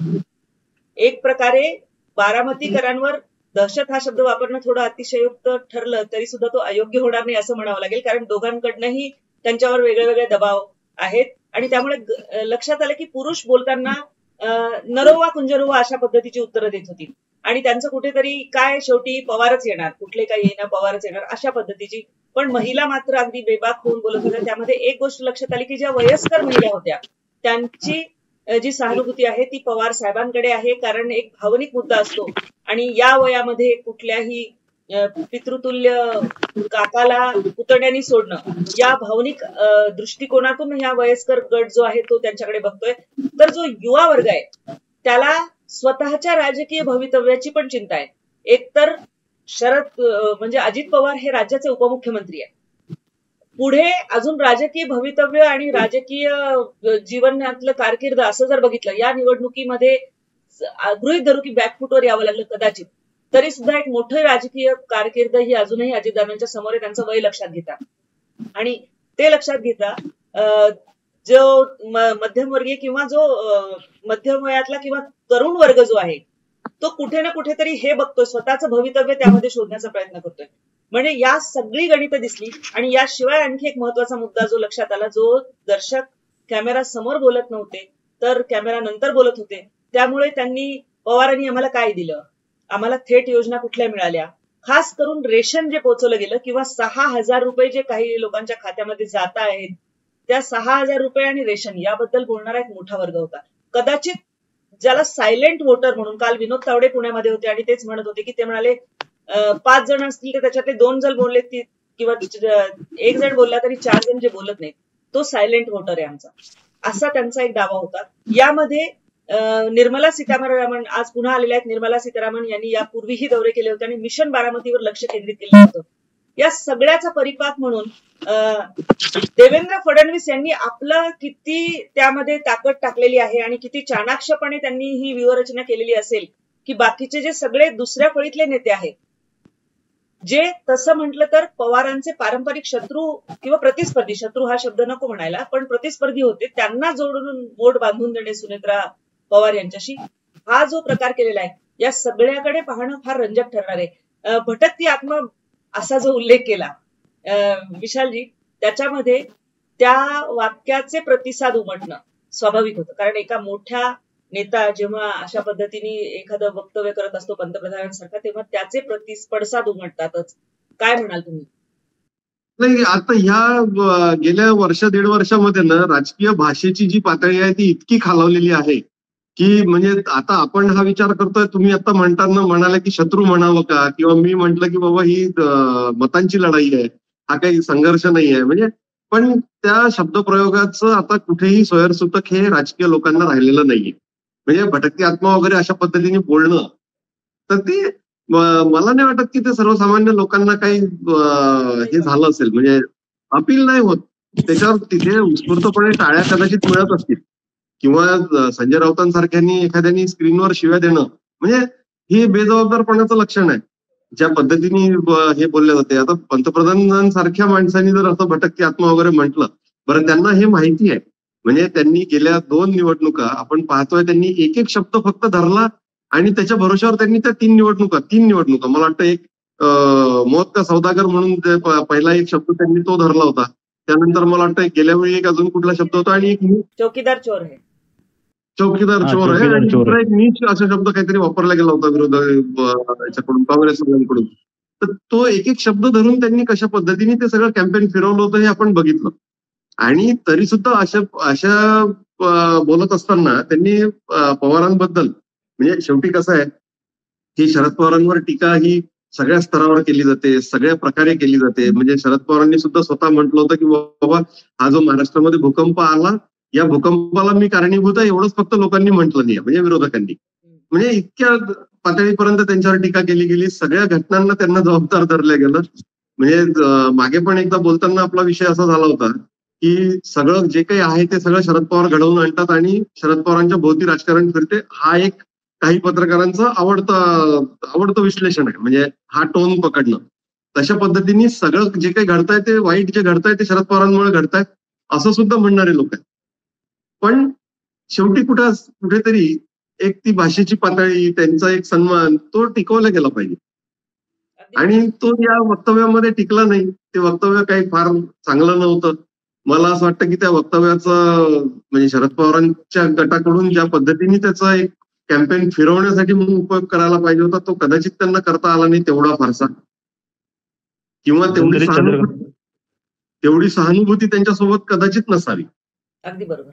एक प्रकारे बारामतीकरांवर दहशत हा शब्द वापरणं थोडं अतिशयोक्त ठरलं तरी सुद्धा तो अयोग्य होणार नाही असं म्हणावं लागेल, कारण दोघांकडनंही त्यांच्यावर वेगळे वेगळे दबाव आहेत. आणि त्यामुळे लक्षात आलं की पुरुष बोलताना नरोवा कुंजरोवा अशा पद्धतीची उत्तरं देत होती आणि त्यांचं कुठेतरी काय शेवटी पवारच येणार, कुठले काही येणार पवारच येणार अशा पद्धतीची. पण महिला मात्र अगदी बेबाक होऊन बोलत होत्या. त्यामध्ये एक गोष्ट लक्षात आली की ज्या वयस्कर महिला होत्या त्यांची जी सहानुभूती आहे ती पवार साहेबांकडे आहे, कारण एक भावनिक मुद्दा असतो आणि या वयामध्ये कुठल्याही पितृतुल्य काकाला पुतण्यानी सोडणं या भावनिक दृष्टिकोनातून या वयस्कर गट जो आहे तो त्यांच्याकडे बघतोय. तर जो युवा वर्ग आहे त्याला स्वतःच्या राजकीय भवितव्याची पण चिंता आहे. एकतर म्हणजे अजित पवार हे राज्याचे उपमुख्यमंत्री आहे, पुढे अजून राजकीय भवितव्य आणि राजकीय जीवनातलं कारकीर्द असं जर बघितलं या निवडणुकीमध्ये गृहीत धरू की बॅकफुटवर यावं लागलं कदाचित, तरी सुद्धा एक मोठं राजकीय कारकीर्द ही अजूनही अजितदादांच्या समोर आहे. त्यांचं वय लक्षात घेता आणि ते लक्षात घेता जो मध्यमवर्गीय किंवा जो मध्यम वयातला किंवा तरुण वर्ग जो आहे तो कुठे ना कुठेतरी हे बघतोय, स्वतःचं भवितव्य त्यामध्ये शोधण्याचा प्रयत्न करतोय. म्हणजे या सगळी गणितं दिसली. आणि याशिवाय आणखी एक महत्वाचा मुद्दा जो लक्षात आला, जो दर्शक कॅमेरा समोर बोलत नव्हते तर कॅमेरा नंतर बोलत होते, त्यामुळे पवारांनी आम्हाला काय दिलं, आम्हाला थेट योजना कुठल्या मिळाल्या, खास करून रेशन जे पोहोचवलं गेलं किंवा 6,000 रुपये जे काही लोकांच्या खात्यामध्ये जात आहेत, त्या 6,000 रुपये आणि रेशन याबद्दल बोलणारा एक मोठा वर्ग होता. कदाचित ज्याला सायलेंट वोटर म्हणून, काल विनोद तावडे पुण्यामध्ये होते आणि तेच म्हणत होते की ते म्हणाले 5 जण असतील तर त्याच्यातले 2 जण बोलले किंवा 1 जण बोलला तरी 4 जण जे बोलत नाहीत, तो सायलेंट वोटर आहे आमचा, असा त्यांचा एक दावा होता. यामध्ये निर्मला सीतारामन आज पुन्हा आलेल्या आहेत. निर्मला सीतारामन यांनी यापूर्वीही दौरे केले होते आणि मिशन बारामतीवर लक्ष केंद्रित केलं होतं. या सगळ्याचा परिपाक म्हणून देवेंद्र फडणवीस यांनी आपलं किती त्यामध्ये ताकद टाकलेली आहे आणि किती चाणाक्षपणे त्यांनी ही व्यूहरचना केलेली असेल की बाकीचे जे सगळे दुसऱ्या फळीतले नेते आहेत, जे तसं म्हटलं तर पवारांचे पारंपरिक शत्रू किंवा प्रतिस्पर्धी, शत्रू हा शब्द नको म्हणायला, पण प्रतिस्पर्धी होते, त्यांना जोडून बोट बांधून देणे सुनेत्रा पवार यांच्याशी, हा जो प्रकार केलेला आहे, या सगळ्याकडे पाहणं फार रंजक ठरणार आहे. भटकती आत्मा असा जो उल्लेख केला विशालजी, त्याच्यामध्ये त्या वाक्याचे प्रतिसाद उमटणं स्वाभाविक होतं. कारण एका मोठ्या नेता जेव्हा अशा पद्धतीने एखादं वक्तव्य करत असतो पंतप्रधानांसारखा, तेव्हा त्याचे पडसाद उमटतातच. काय म्हणाल तुम्ही? नाही, आता ह्या गेल्या 1-1.5 वर्षामध्ये ना राजकीय भाषेची जी पातळी आहे ती इतकी खालावलेली आहे की म्हणजे आता आपण हा विचार करतोय, तुम्ही आता म्हणताना म्हणाले की शत्रू म्हणावं का, किंवा मी म्हंटल की बाबा ही मतांची लढाई आहे, हा काही संघर्ष नाही आहे, म्हणजे पण त्या शब्दप्रयोगाचं आता कुठेही सोयरसूतक हे राजकीय लोकांना राहिलेलं नाहीये. म्हणजे भटकती आत्मा वगैरे अशा पद्धतीने बोलणं, तर ते मला नाही वाटत की ते सर्वसामान्य लोकांना काही हे झालं असेल, म्हणजे अपील नाही होत त्याच्यावर. तिथे उत्स्फूर्तपणे टाळ्या कदाचित मिळत असतील किंवा संजय राऊतांसारख्यांनी एखाद्यानी स्क्रीनवर शिव्या देणं, म्हणजे हे बेजबाबदारपणाचं लक्षण आहे ज्या पद्धतीने हे बोलले जाते. आता पंतप्रधानांसारख्या माणसांनी जर असं भटकती आत्मा वगैरे म्हटलं, बरं त्यांना हे माहिती आहे, म्हणजे त्यांनी गेल्या 2 निवडणुका आपण पाहतोय, त्यांनी एक शब्द फक्त धरला आणि त्याच्या भरोश्यावर त्यांनी त्या 3 निवडणुका मला वाटतं एक मौत का सौदागर म्हणून पहिला एक शब्द त्यांनी तो धरला होता. त्यानंतर मला वाटतं गेल्या वेळी एक अजून कुठला शब्द होता आणि एक चौकीदार चोर आहे, चौकीदार चोर आहे, आणि दुसरा एक नीच असा शब्द काहीतरी वापरला गेला होता विरोधाकडून, काँग्रेसवाल्यांकडून. तर तो एक शब्द धरून त्यांनी कशा पद्धतीने ते सगळं कॅम्पेन फिरवलं होतं हे आपण बघितलं. आणि तरी सुद्धा अशा बोलत असताना त्यांनी पवारांबद्दल, म्हणजे शेवटी कसं आहे की शरद पवारांवर टीका ही सगळ्या स्तरावर केली जाते, सगळ्या प्रकारे केली जाते. म्हणजे शरद पवारांनी सुद्धा स्वतः म्हटलं होतं की बाबा हा जो महाराष्ट्रामध्ये भूकंप आला, या भूकंपाला मी कारणीभूत आहे एवढंच फक्त लोकांनी म्हटलं नाही, म्हणजे विरोधकांनी. म्हणजे इतक्या पातळीपर्यंत त्यांच्यावर टीका केली गेली, सगळ्या घटनांना त्यांना जबाबदार धरलं गेलं. म्हणजे मागे पण एकदा बोलताना आपला विषय असा झाला होता की सगळं जे काही आहे ते सगळं शरद पवार घडवून आणतात आणि शरद पवारांच्या भोवती राजकारण फिरते. हा एक काही पत्रकारांचं आवडतं विश्लेषण आहे, म्हणजे हा टोन पकडणं. तशा पद्धतीने सगळं जे काही घडतंय ते वाईट जे घडतंय ते शरद पवारांमुळे घडतंय असं सुद्धा म्हणणारे लोक आहेत. पण शेवटी कुठेतरी एक ती भाषेची पातळी, त्यांचा एक सन्मान तो टिकवला गेला पाहिजे, आणि तो या वक्तव्यामध्ये टिकला नाही. ते वक्तव्य काही फार चांगलं नव्हतं. मला असं वाटतं की त्या वक्तव्याचं म्हणजे शरद पवारांच्या गटाकडून ज्या पद्धतीने त्याचा एक कॅम्पेन फिरवण्यासाठी म्हणून उपयोग करायला पाहिजे होता, तो कदाचित त्यांना करता आला नाही तेवढा फारसा, किंवा तेवढी सहानुभूती त्यांच्यासोबत कदाचित नसावी. अगदी बरोबर.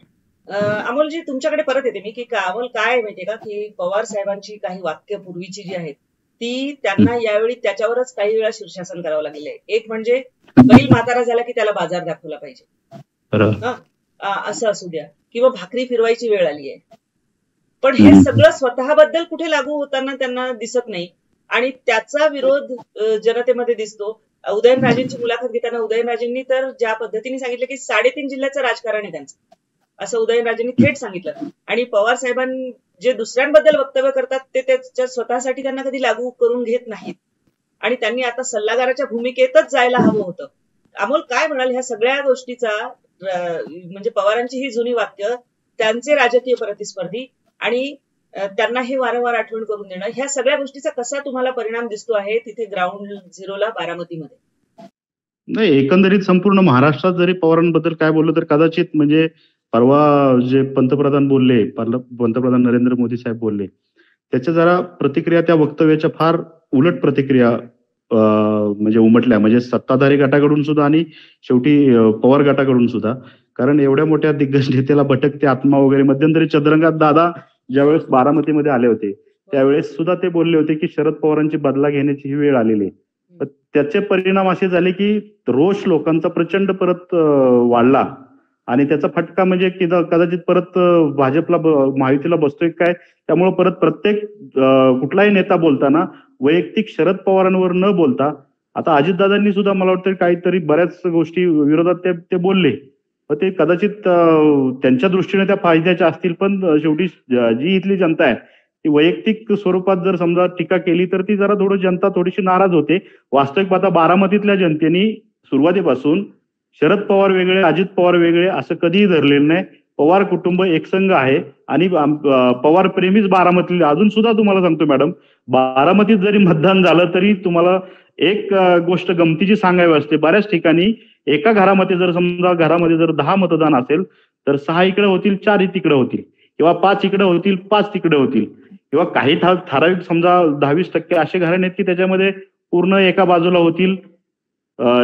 अमोलजी, तुमच्याकडे परत येते मी की अमोल, काय माहितीये का की पवार साहेबांची काही वाक्य पूर्वीची जी आहेत ती त्यांना यावेळी त्याच्यावरच काही वेळा शीर्षासन करावं लागलेलं आहे. एक म्हणजे बैल म्हातारा झाला की त्याला बाजार दाखवला पाहिजे, असं असू द्या, किंवा भाकरी फिरवायची वेळ आली आहे. पण हे सगळं स्वतःबद्दल कुठे लागू होताना त्यांना दिसत नाही आणि त्याचा विरोध जनतेमध्ये दिसतो. उदयनराजेंची मुलाखत घेताना उदयनराजेंनी तर ज्या पद्धतीने सांगितलं की 3.5 जिल्ह्याचं राजकारण आहे त्यांचं, असं उदयनराजेंनी थेट सांगितलं. आणि पवार साहेबांनी जे दुसऱ्यांबद्दल वक्तव्य करतात ते त्याच्या स्वतःसाठी त्यांना कधी लागू करून घेत नाहीत, आणि त्यांनी आता सल्लागाराच्या भूमिकेतच जायला हवं होतं. अमोल, काय म्हणाल ह्या सगळ्या गोष्टीचा? म्हणजे पवारांची ही जुनी वाक्य, त्यांचे राजकीय प्रतिस्पर्धी आणि त्यांनाही वारंवार आठवण करून देणं, ह्या सगळ्या गोष्टीचा कसा तुम्हाला परिणाम दिसतो आहे तिथे ग्राउंड झिरोला बारामतीमध्ये? नाही, एकंदरीत संपूर्ण महाराष्ट्रात जरी पवारांबद्दल काय बोललं तर कदाचित म्हणजे परवा जे पंतप्रधान बोलले, पंतप्रधान नरेंद्र मोदी साहेब बोलले, त्याच्या जरा प्रतिक्रिया त्या वक्तव्याच्या फार उलट प्रतिक्रिया म्हणजे उमटल्या, म्हणजे सत्ताधारी गटाकडून सुद्धा आणि शेवटी पवार गटाकडून सुद्धा. कारण एवढ्या मोठ्या दिग्गज नेत्याला भटकते आत्मा वगैरे, मध्यंतरी चंद्रकांत दादा ज्यावेळेस बारामतीमध्ये आले होते त्यावेळेस सुद्धा ते बोलले होते की शरद पवारांची बदला घेण्याची ही वेळ आलेली आहे. त्याचे परिणाम असे झाले की रोष लोकांचा प्रचंड परत वाढला आणि त्याचा फटका म्हणजे कदाचित परत भाजपला महायुतीला बसतोय काय. त्यामुळे परत प्रत्येक कुठलाही नेता बोलताना वैयक्तिक शरद पवारांवर न बोलता, आता अजितदादांनी सुद्धा मला वाटतं काहीतरी बऱ्याच गोष्टी विरोधात ते बोलले, पण ते कदाचित त्यांच्या दृष्टीने त्या फायद्याच्या असतील, पण शेवटी जी इथली जनता आहे ती वैयक्तिक स्वरूपात जर समजा टीका केली तर ती जरा जनता थोडीशी नाराज होते. वास्तविक पाहता बारामतीतल्या जनतेने सुरुवातीपासून शरद पवार वेगळे अजित पवार वेगळे असं कधीही धरलेलं नाही. पवार कुटुंब एकसंघ आहे आणि पवार प्रेमीच बारामतीला. अजून सुद्धा तुम्हाला सांगतो मॅडम, बारामतीत जरी मतदान झालं तरी तुम्हाला एक गोष्ट गमतीची सांगावी असते. बऱ्याच ठिकाणी एका घरामध्ये जर समजा घरामध्ये जर 10 मतदान असेल तर 6 इकडे होतील, 4 तिकडे होतील, किंवा 5 इकडे होतील, 5 तिकडे होतील, किंवा काही ठराविक समजा 10-20% असे घराणे आहेत की त्याच्यामध्ये पूर्ण एका बाजूला होतील,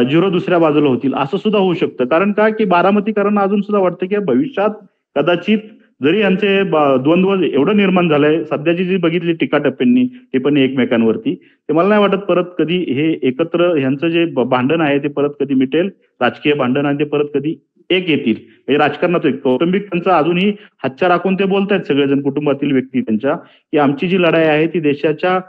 0 दुसऱ्या बाजूला होतील, असं सुद्धा होऊ शकतं. कारण काय की बारामतीकरांना अजून सुद्धा वाटतं की भविष्यात कदाचित जरी यांचे द्वंद्व एवढं निर्माण झालंय, सध्याची जी बघितली टिप्पणी एकमेकांवरती, ते मला नाही वाटत परत कधी हे एकत्र ह्यांचं जे भांडण आहे ते परत कधी मिटेल, राजकीय भांडण आहे ते परत कधी एक येतील. म्हणजे राजकारणात कौटुंबिक त्यांचा अजूनही हातच्या राखून ते बोलतायत सगळेजण, कुटुंबातील व्यक्ती त्यांच्या, की आमची जी लढाई आहे ती देशाच्या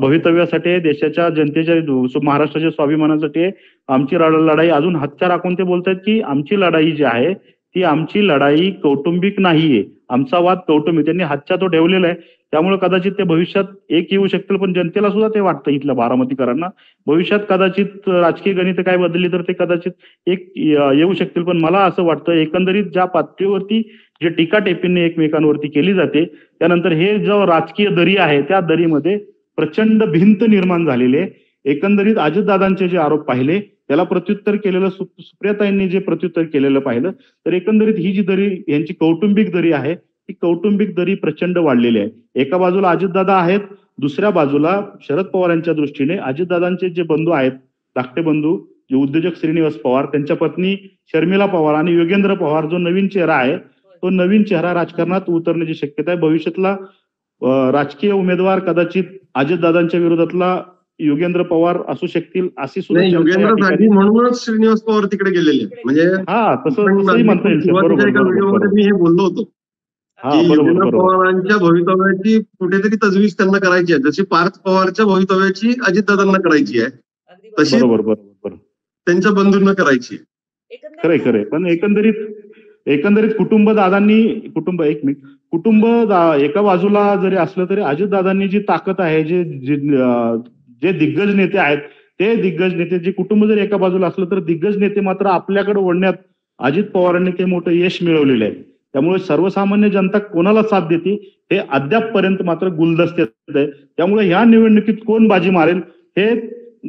भवितव्यासाठी आहे, देशाच्या जनतेच्या महाराष्ट्राच्या स्वाभिमानासाठी आहे. आमची लढाई अजून हातच्या राखून ते बोलतायत की आमची लढाई जी आहे ती आमची लढाई कौटुंबिक नाहीये, आमचा वाद कौटुंबिक. त्यांनी हातच्या तो ठेवलेला आहे. त्यामुळे कदाचित ते भविष्यात एक येऊ शकतील, पण जनतेला सुद्धा ते वाटतं इथल्या बारामतीकरांना भविष्यात कदाचित राजकीय गणित काय बदलली तर ते कदाचित एक येऊ शकतील. पण मला असं वाटतं एकंदरीत ज्या पातळीवरती जे टीका टिप्पणी एकमेकांवरती केली जाते, त्यानंतर हे जो राजकीय दरी आहे त्या दरीमध्ये प्रचंड भिंत निर्माण झालेली आहे. एकंदरीत अजितदादांचे जे आरोप पाहिले त्याला प्रत्युत्तर केलेलं, सुप्रियाताईंनी जे प्रत्युत्तर केलेलं पाहिलं तर एकंदरीत ही जी दरी यांची कौटुंबिक दरी आहे ती कौटुंबिक दरी प्रचंड वाढलेली आहे. एका बाजूला अजितदादा आहेत, दुसऱ्या बाजूला शरद पवारांच्या दृष्टीने अजितदादांचे जे बंधू आहेत, धाकटे बंधू, जे उद्योजक श्रीनिवास पवार, त्यांच्या पत्नी शर्मिला पवार आणि योगेंद्र पवार, जो नवीन चेहरा आहे तो नवीन चेहरा राजकारणात उतरण्याची शक्यता आहे. भविष्यातला राजकीय उमेदवार कदाचित अजितदादांच्या विरोधातला योगेंद्र पवार असू शकतील अशी सुद्धा योगेंद्रसाठी म्हणूनच श्रीनिवास पवार तिकडे गेलेले. म्हणजे तसंही म्हणता येईल. व्हिडिओमध्ये मी हे बोललो होतो की योगेंद्र पवारांच्या भवितव्याची कुठेतरी तजवीज त्यांना करायची आहे, जशी पार्थ पवारच्या भवितव्याची अजितदादांना करायची आहे तशी त्यांच्या बंधूंना करायची आहे. खरंय. पण एकंदरीत कुटुंब एका बाजूला जरी असलं तरी अजितदादांनी जी ताकद आहे, जे दिग्गज नेते आहेत ते दिग्गज नेते, जे कुटुंब जरी एका बाजूला असलं तर दिग्गज नेते मात्र आपल्याकडे ओढण्यात अजित पवारांनी ते मोठं यश मिळवलेलं आहे. त्यामुळे सर्वसामान्य जनता कोणाला साथ देते हे अद्यापपर्यंत मात्र गुलदस्त्यात आहे. त्यामुळे ह्या निवडणुकीत कोण बाजी मारेल हे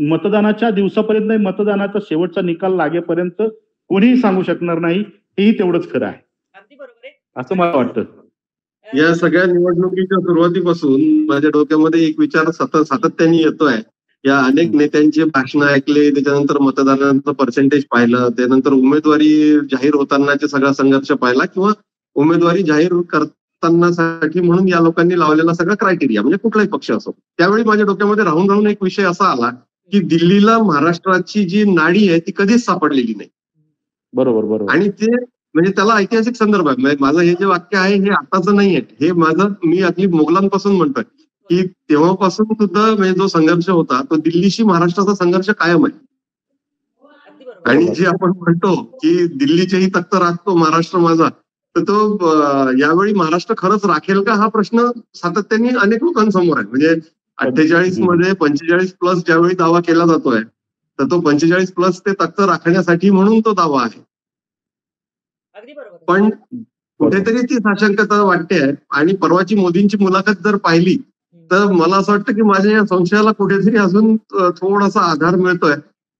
मतदानाच्या दिवसापर्यंत नाही, मतदानाचा शेवटचा निकाल लागेपर्यंत कोणीही सांगू शकणार नाही. हेही तेवढंच खरं आहे. अगदी बरोबर आहे असं मला वाटतं. या सगळ्या निवडणुकीच्या सुरुवातीपासून माझ्या डोक्यामध्ये एक विचार सातत्याने येतोय. या अनेक नेत्यांची भाषणं ऐकले, त्याच्यानंतर मतदारांचं पर्सेंटेज पाहिलं, त्यानंतर उमेदवारी जाहीर होतानाचा सगळा संघर्ष पाहिला, किंवा उमेदवारी जाहीर करतानासाठी म्हणून या लोकांनी लावलेला सगळा क्रायटेरिया, म्हणजे कुठलाही पक्ष असो. त्यावेळी माझ्या डोक्यामध्ये राहून एक विषय असा आला की दिल्लीला महाराष्ट्राची जी नाडी आहे ती कधीच सापडलेली नाही. बरोबर. आणि ते म्हणजे त्याला ऐतिहासिक संदर्भ आहे. माझं हे जे वाक्य आहे हे आताचं नाही आहे, हे मी अगदी मोगलांपासून म्हणतोय की तेव्हापासून सुद्धा म्हणजे जो संघर्ष होता तो दिल्लीशी महाराष्ट्राचा संघर्ष कायम आहे. आणि जे आपण म्हणतो की दिल्लीचेही तख्त राखतो महाराष्ट्र माझा, तर तो यावेळी महाराष्ट्र खरंच राखेल का हा प्रश्न सातत्याने अनेक लोकांसमोर आहे. म्हणजे 48 मध्ये 45+ ज्यावेळी दावा केला जातोय तर तो 45+ ते तख्त राखण्यासाठी म्हणून तो दावा आहे. पण कुठेतरी ती साशंकता वाटते आहे. आणि परवाची मोदींची मुलाखत जर पाहिली तर मला असं वाटतं की माझ्या या संशयाला कुठेतरी अजून थोडासा आधार मिळतोय.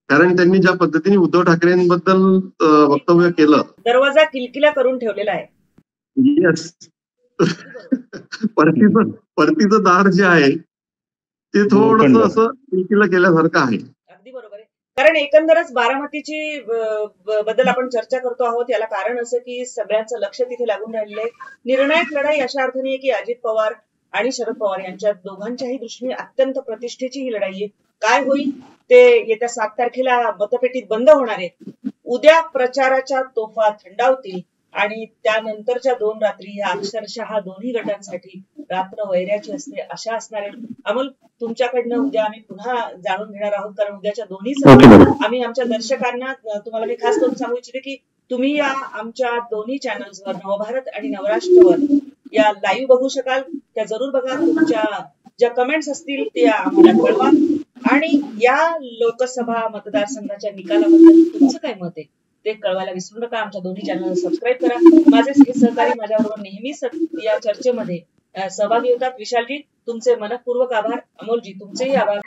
कारण त्यांनी ज्या पद्धतीने उद्धव ठाकरेंबद्दल वक्तव्य केलं, दरवाजा किलकिला करून ठेवलेला आहे. येस, परतीचं दार जे आहे ते थोडंसं असं किलकिला केल्यासारखं आहे. अगदी बरोबर आहे. कारण एकंदरच बारामतीची बद्दल आपण चर्चा करतो आहोत, याला कारण असं की सगळ्यांचं लक्ष तिथे लागून राहिलेलं आहे. निर्णायक लढाई अशा अर्थाने आहे की अजित पवार आणि शरद पवार यांच्या दोघांच्याही दृष्टीने अत्यंत प्रतिष्ठेची ही लढाई आहे. काय होईल ते येत्या 7 तारखेला मतपेटीत बंद होणार आहे. उद्या प्रचाराच्या तोफा थंडावतील आणि त्यानंतरच्या 2 रात्री ह्या अक्षरशः दोन्ही गटांसाठी रात्र वैऱ्याची असते अशा असणार आहेत. अमोल, तुमच्याकडनं उद्या आम्ही पुन्हा जाणून घेणार आहोत, कारण उद्याच्या दोन्ही सभा आम्ही आमच्या दर्शकांना, तुम्हाला मी खास करून सांगू इच्छिते की तुम्ही या आमच्या दोन्ही चॅनल्सवर, नवभारत आणि नवराष्ट्रवर या लाईव्ह बघू शकाल. त्या जरूर बघा. तुमच्या ज्या कमेंट्स असतील त्या आम्हाला कळवा आणि या लोकसभा मतदारसंघाच्या निकालाबद्दल तुमचं काय मत आहे ते कळवायला विसरू नका. आमच्या दोन्ही चॅनलला सबस्क्राईब करा. माझे सगळे सहकारी माझ्याबरोबर नेहमीच या चर्चेमध्ये सहभागी होतात. विशालजी, तुमचे मनपूर्वक आभार. अमोलजी, तुमचेही आभार.